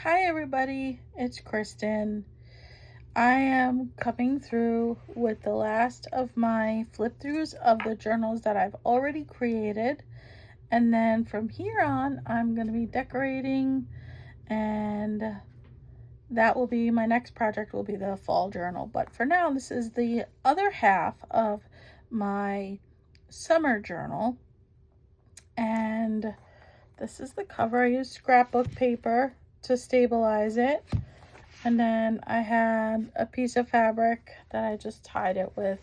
Hi everybody, it's Kristen. I am coming through with the last of my flip throughs of the journals that I've already created. And then from here on, I'm going to be decorating, and that will be my next project, will be the fall journal. But for now, this is the other half of my summer journal. And this is the cover. I used scrapbook paper to stabilize it. And then I had a piece of fabric that I just tied it with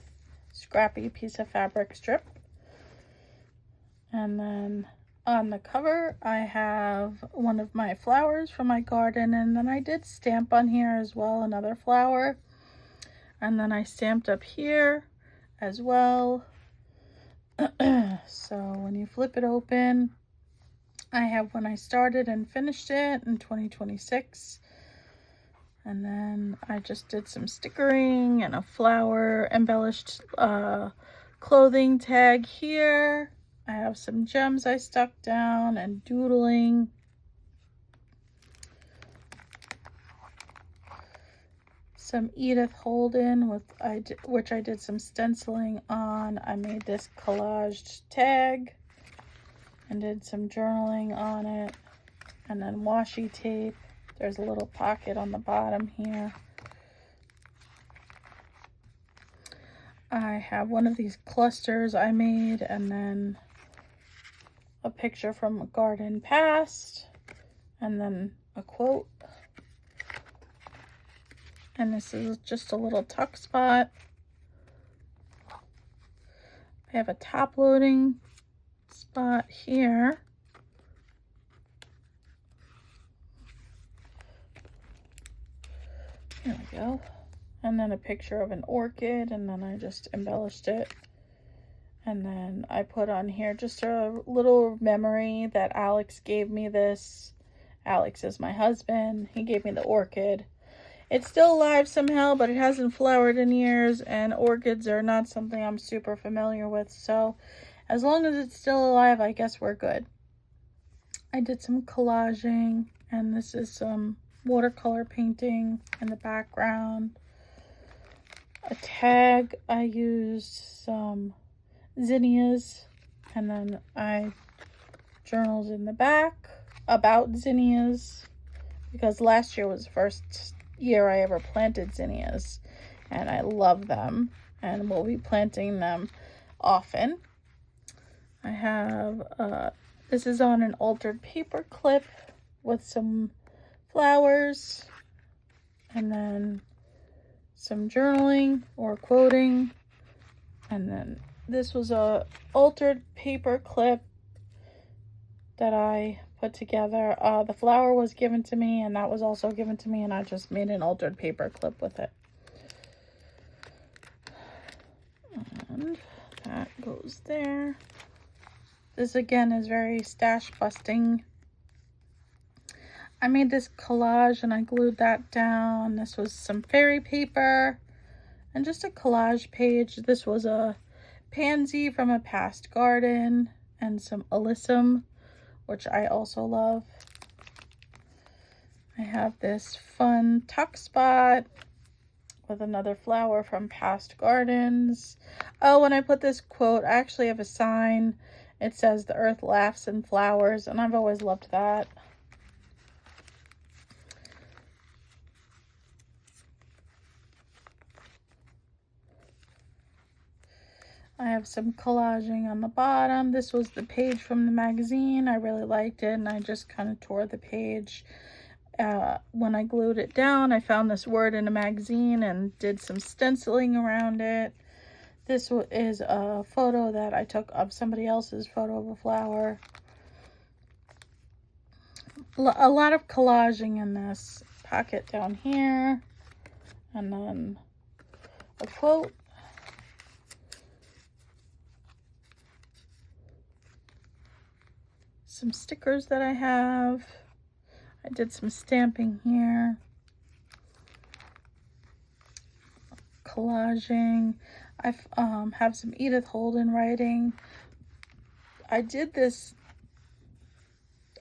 scrappy piece of fabric strip. And then on the cover, I have one of my flowers from my garden. And then I did stamp on here as well, another flower. And then I stamped up here as well. So when you flip it open, I have when I started and finished it in 2026. And then I just did some stickering and a flower embellished clothing tag here. I have some gems I stuck down and doodling. Some Edith Holden which I did some stenciling on. I made this collaged tag and did some journaling on it. And then washi tape. There's a little pocket on the bottom here. I have one of these clusters I made, and then a picture from a garden past, and then a quote. And this is just a little tuck spot. I have a top loading spot here. There we go. And then a picture of an orchid, and then I just embellished it. And then I put on here just a little memory that Alex gave me this. Alex is my husband. He gave me the orchid. It's still alive somehow, but it hasn't flowered in years, and orchids are not something I'm super familiar with. So as long as it's still alive, I guess we're good. I did some collaging, and this is some watercolor painting in the background. A tag, I used some zinnias, and then I journals in the back about zinnias, because last year was the first year I ever planted zinnias, and I love them, and we'll be planting them often. I have this is on an altered paper clip with some flowers, and then some journaling or quoting. And then this was a altered paper clip that I put together. The flower was given to me, and that was also given to me, and I just made an altered paper clip with it. And that goes there. This again is very stash busting. I made this collage and I glued that down. This was some fairy paper and just a collage page. This was a pansy from a past garden and some alyssum, which I also love. I have this fun tuck spot with another flower from past gardens. Oh, and I put this quote. I actually have a sign. It says, "The earth laughs and flowers," and I've always loved that. I have some collaging on the bottom. This was the page from the magazine. I really liked it, and I just kind of tore the page. When I glued it down, I found this word in a magazine and did some stenciling around it. This is a photo that I took of somebody else's photo of a flower. A lot of collaging in this. Pocket down here, and then a quote. Some stickers that I have. I did some stamping here. Collaging. I have some Edith Holden writing. I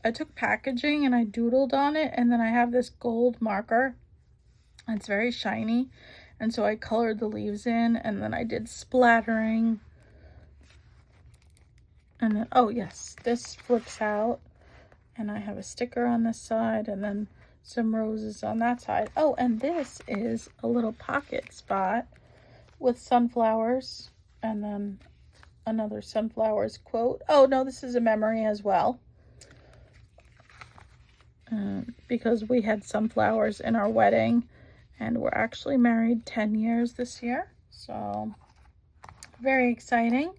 I took packaging and I doodled on it, and then I have this gold marker. It's very shiny, and so I colored the leaves in, and then I did splattering. And then, oh yes, this flips out, and I have a sticker on this side, and then some roses on that side. Oh, and this is a little pocket spot with sunflowers, and then another sunflowers quote. Oh no, this is a memory as well, because we had sunflowers in our wedding, and we're actually married 10 years this year, so very exciting.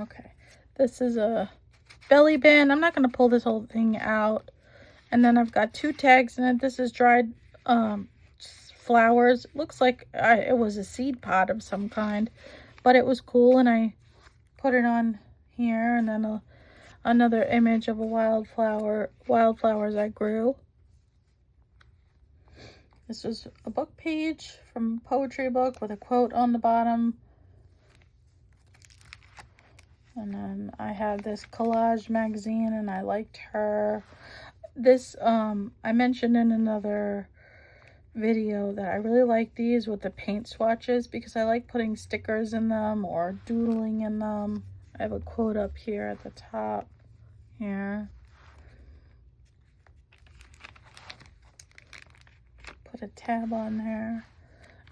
Okay, this is a belly band. I'm not going to pull this whole thing out. And then I've got 2 tags in it. This is dried flowers. Looks like it was a seed pod of some kind, but it was cool, and I put it on here. And then another image of a wildflowers I grew. This was a book page from a poetry book with a quote on the bottom. And then I have this collage magazine, and I liked her. This, I mentioned in another video that I really like these with the paint swatches, because I like putting stickers in them or doodling in them. I have a quote up here at the top here. Put a tab on there.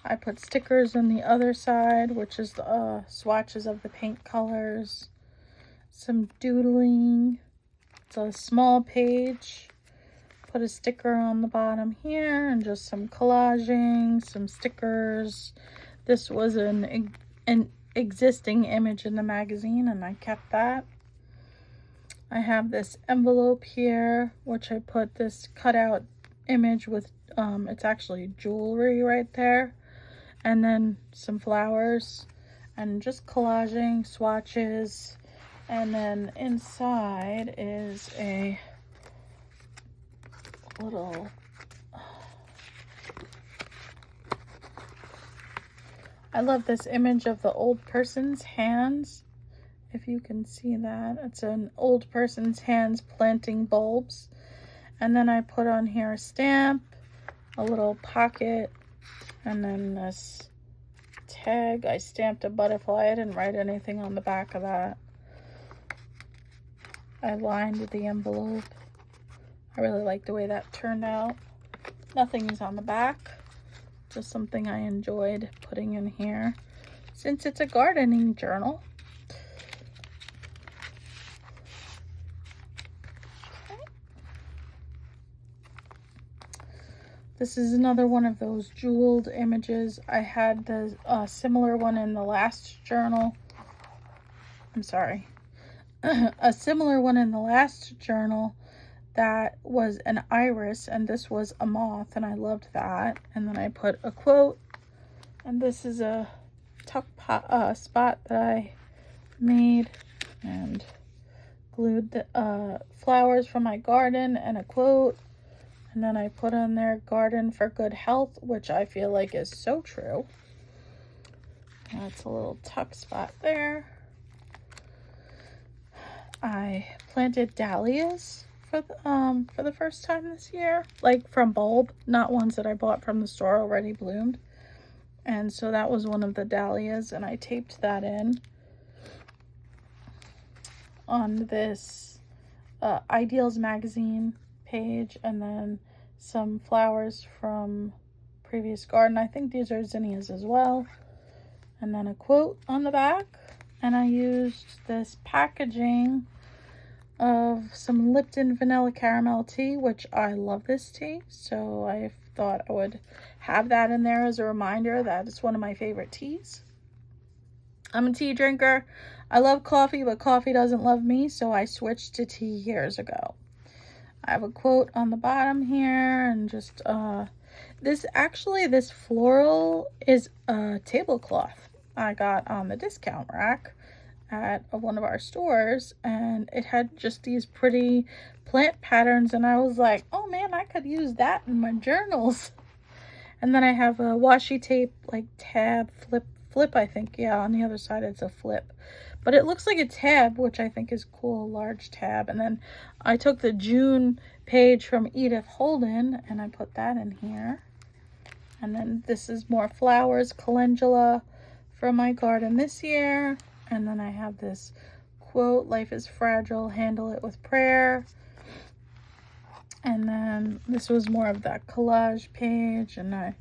I put stickers on the other side, which is the swatches of the paint colors. Some doodling. It's a small page. Put a sticker on the bottom here, and just some collaging, some stickers. This was an existing image in the magazine, and I kept that. I have this envelope here, which I put this cutout image with, it's actually jewelry right there. And then some flowers, and just collaging, swatches. And then inside is a little, I love this image of the old person's hands. If you can see that, it's an old person's hands planting bulbs. And then I put on here a stamp, a little pocket, and then this tag. I stamped a butterfly. I didn't write anything on the back of that. I lined the envelope. I really like the way that turned out. Nothing is on the back. Just something I enjoyed putting in here, since it's a gardening journal. Okay. This is another one of those jeweled images. I had the similar one in the last journal. I'm sorry. A similar one in the last journal that was an iris, and this was a moth, and I loved that. And then I put a quote, and this is a tuck spot that I made and glued the flowers from my garden and a quote. And then I put on there, garden for good health, which I feel like is so true. That's a little tuck spot there. I planted dahlias for the first time this year, like from bulb, not ones that I bought from the store already bloomed. And so that was one of the dahlias, and I taped that in on this Ideals magazine page. And then some flowers from previous garden. I think these are zinnias as well. And then a quote on the back. And I used this packaging of some Lipton vanilla caramel tea, which I love this tea, so I thought I would have that in there as a reminder that it's one of my favorite teas. I'm a tea drinker. I love coffee, but coffee doesn't love me, so I switched to tea years ago. I have a quote on the bottom here, and just this floral is a tablecloth I got on the discount rack at one of our stores, and it had just these pretty plant patterns, and I was like, oh man, I could use that in my journals. And then I have a washi tape like tab flip, I think, yeah, on the other side it's a flip, but it looks like a tab, which I think is cool, a large tab. And then I took the June page from Edith Holden and I put that in here. And then this is more flowers, calendula from my garden this year. And then I have this quote, life is fragile, handle it with prayer. And then this was more of that collage page, and I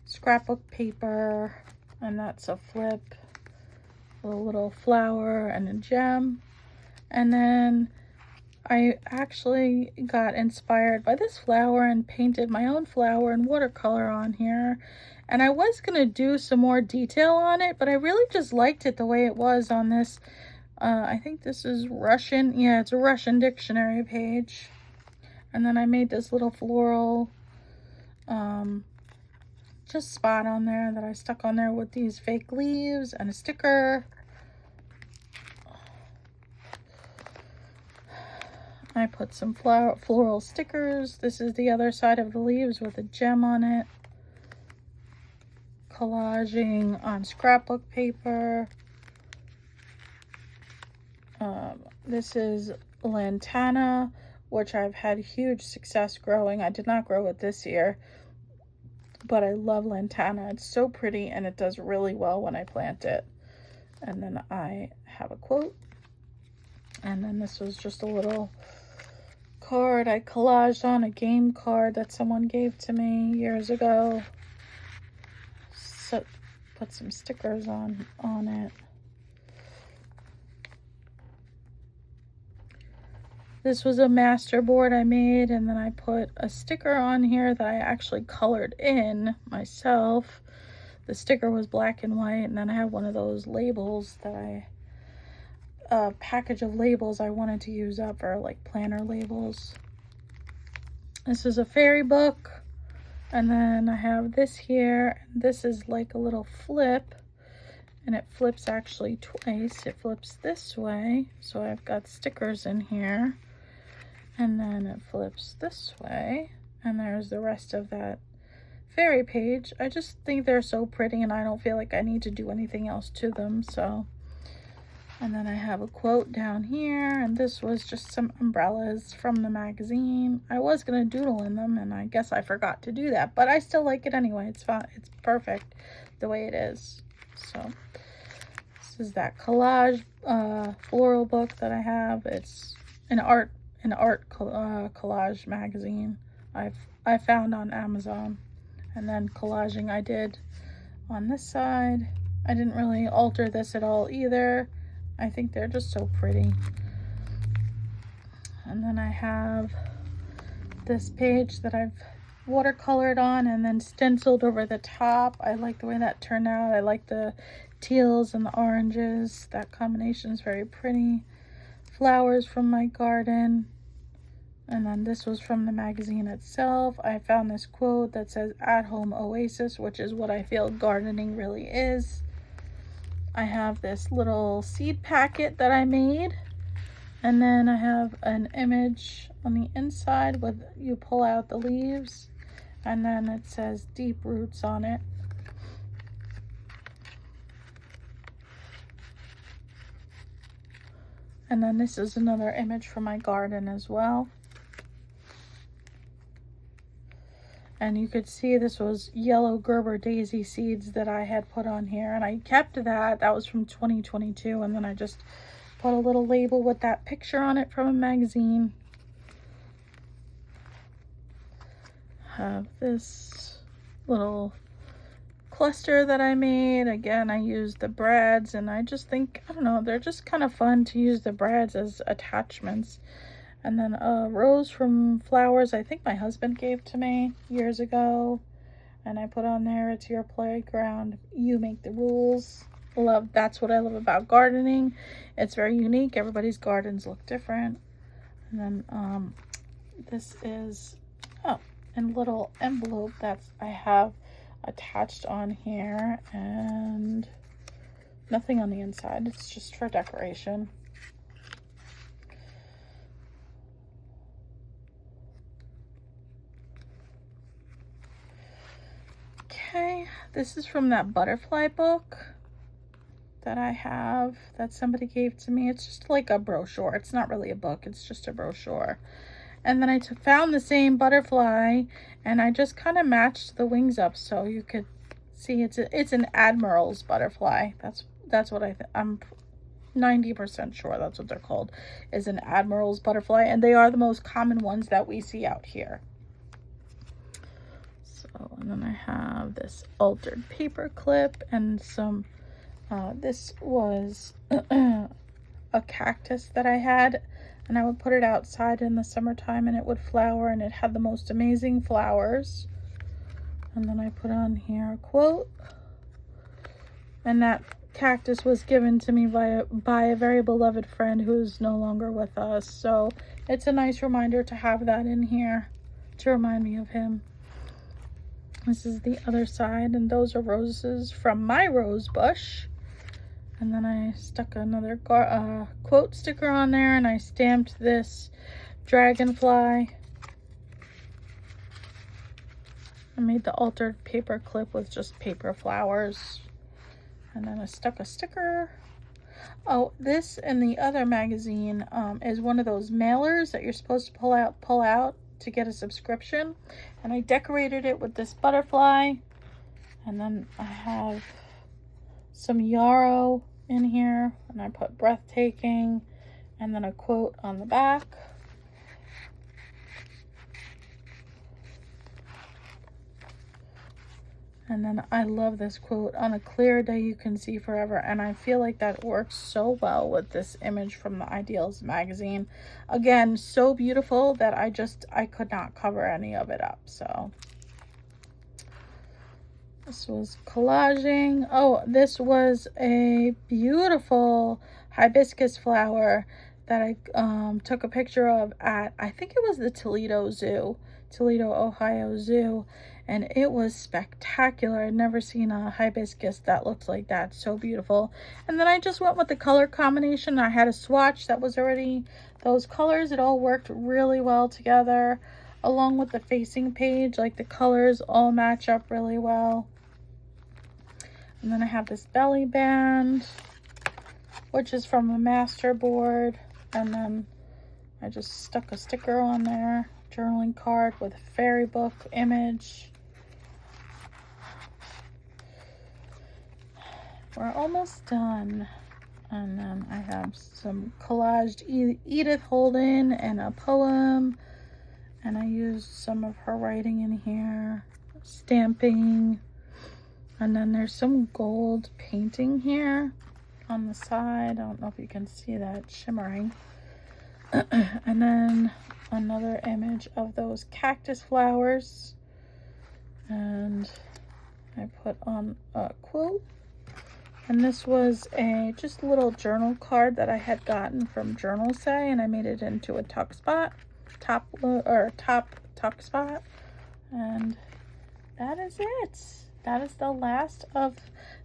scrapbook paper, and that's a flip, a little flower and a gem. And then I actually got inspired by this flower and painted my own flower in watercolor on here. And I was going to do some more detail on it, but I really just liked it the way it was on this. I think this is Russian. Yeah, it's a Russian dictionary page. And then I made this little floral just spot on there that I stuck on there with these fake leaves and a sticker. I put some floral stickers. This is the other side of the leaves with a gem on it. Collaging on scrapbook paper. This is lantana, which I've had huge success growing. I did not grow it this year, but I love lantana. It's so pretty and it does really well when I plant it. And then I have a quote. And then this was just a little card I collaged on, a game card that someone gave to me years ago. So put some stickers on it. This was a master board I made, and then I put a sticker on here that I actually colored in myself. The sticker was black and white, and then I have one of those labels that a package of labels I wanted to use up for like planner labels. This is a fairy book, and then I have this here. This is like a little flip, and it flips actually twice. It flips this way, so I've got stickers in here. And then it flips this way, and there's the rest of that fairy page. I just think they're so pretty, and I don't feel like I need to do anything else to them, so. And then I have a quote down here, and this was just some umbrellas from the magazine. I was going to doodle in them, and I guess I forgot to do that, but I still like it anyway. It's fine. It's perfect the way it is. So this is that collage floral book that I have. It's an art collage magazine I found on Amazon. And then collaging I did on this side. I didn't really alter this at all either. I think they're just so pretty. And then I have this page that I've watercolored on and then stenciled over the top. I like the way that turned out. I like the teals and the oranges. That combination is very pretty. Flowers from my garden. And then this was from the magazine itself. I found this quote that says at home oasis, which is what I feel gardening really is. I have this little seed packet that I made, and then I have an image on the inside with you pull out the leaves, and then it says deep roots on it. And then this is another image from my garden as well. And you could see this was yellow Gerber daisy seeds that I had put on here. And I kept that. That was from 2022. And then I just put a little label with that picture on it from a magazine. Have this little cluster that I made. Again, I used the brads. And I just think, I don't know, they're just kind of fun to use the brads as attachments. And then a rose from flowers I think my husband gave to me years ago. And I put on there, it's your playground, you make the rules. That's what I love about gardening. It's very unique. Everybody's gardens look different. And then this is, a little envelope that I have attached on here. And nothing on the inside. It's just for decoration. Okay, this is from that butterfly book that I have that somebody gave to me. It's just like a brochure. It's not really a book. It's just a brochure. And then I found the same butterfly, and I just kind of matched the wings up so you could see it's an Admiral's butterfly. That's what I'm 90% sure that's what they're called, is an Admiral's butterfly, and they are the most common ones that we see out here. So, and then I have this altered paper clip and some this was a cactus that I had, and I would put it outside in the summertime and it would flower, and it had the most amazing flowers. And then I put on here a quote, and that cactus was given to me by a very beloved friend who's no longer with us, so it's a nice reminder to have that in here to remind me of him. This is the other side, and those are roses from my rose bush. And then I stuck another quote sticker on there, and I stamped this dragonfly. I made the altered paper clip with just paper flowers. And then I stuck a sticker. Oh, this and the other magazine is one of those mailers that you're supposed to pull out to get a subscription. And I decorated it with this butterfly. And then I have some yarrow in here, and I put breathtaking, and then a quote on the back. And then I love this quote, "On a clear day you can see forever," and I feel like that works so well with this image from the Ideals magazine. Again, so beautiful that I could not cover any of it up. So this was collaging. Oh, this was a beautiful hibiscus flower that I took a picture of at, I think it was the Toledo, Ohio Zoo. And it was spectacular. I'd never seen a hibiscus that looks like that. So beautiful. And then I just went with the color combination. I had a swatch that was already those colors. It all worked really well together, along with the facing page. Like, the colors all match up really well. And then I have this belly band, which is from a master board. And then I just stuck a sticker on there. Journaling card with a fairy book image. We're almost done. And then I have some collaged Edith Holden and a poem. And I used some of her writing in here. Stamping. And then there's some gold painting here on the side. I don't know if you can see that shimmering. And then another image of those cactus flowers. And I put on a quote. And this was just a little journal card that I had gotten from Journal Say, and I made it into a top tuck spot. And that is it. That is the last of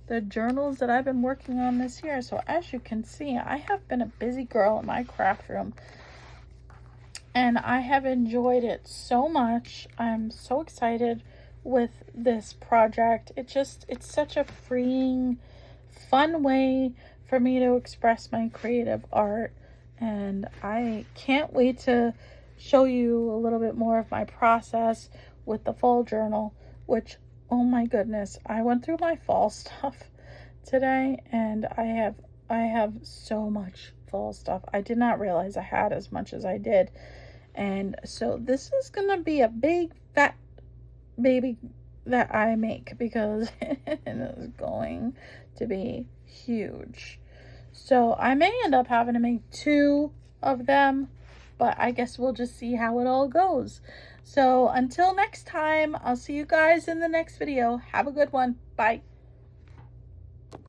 the journals that I've been working on this year. So as you can see, I have been a busy girl in my craft room, and I have enjoyed it so much. I'm so excited with this project. It's such a freeing, fun way for me to express my creative art, and I can't wait to show you a little bit more of my process with the fall journal, which, oh my goodness, I went through my fall stuff today, and I have so much fall stuff. I did not realize I had as much as I did. And so this is gonna be a big fat baby that I make, because it is going to be huge. So I may end up having to make 2 of them, but I guess we'll just see how it all goes. So until next time, I'll see you guys in the next video. Have a good one. Bye.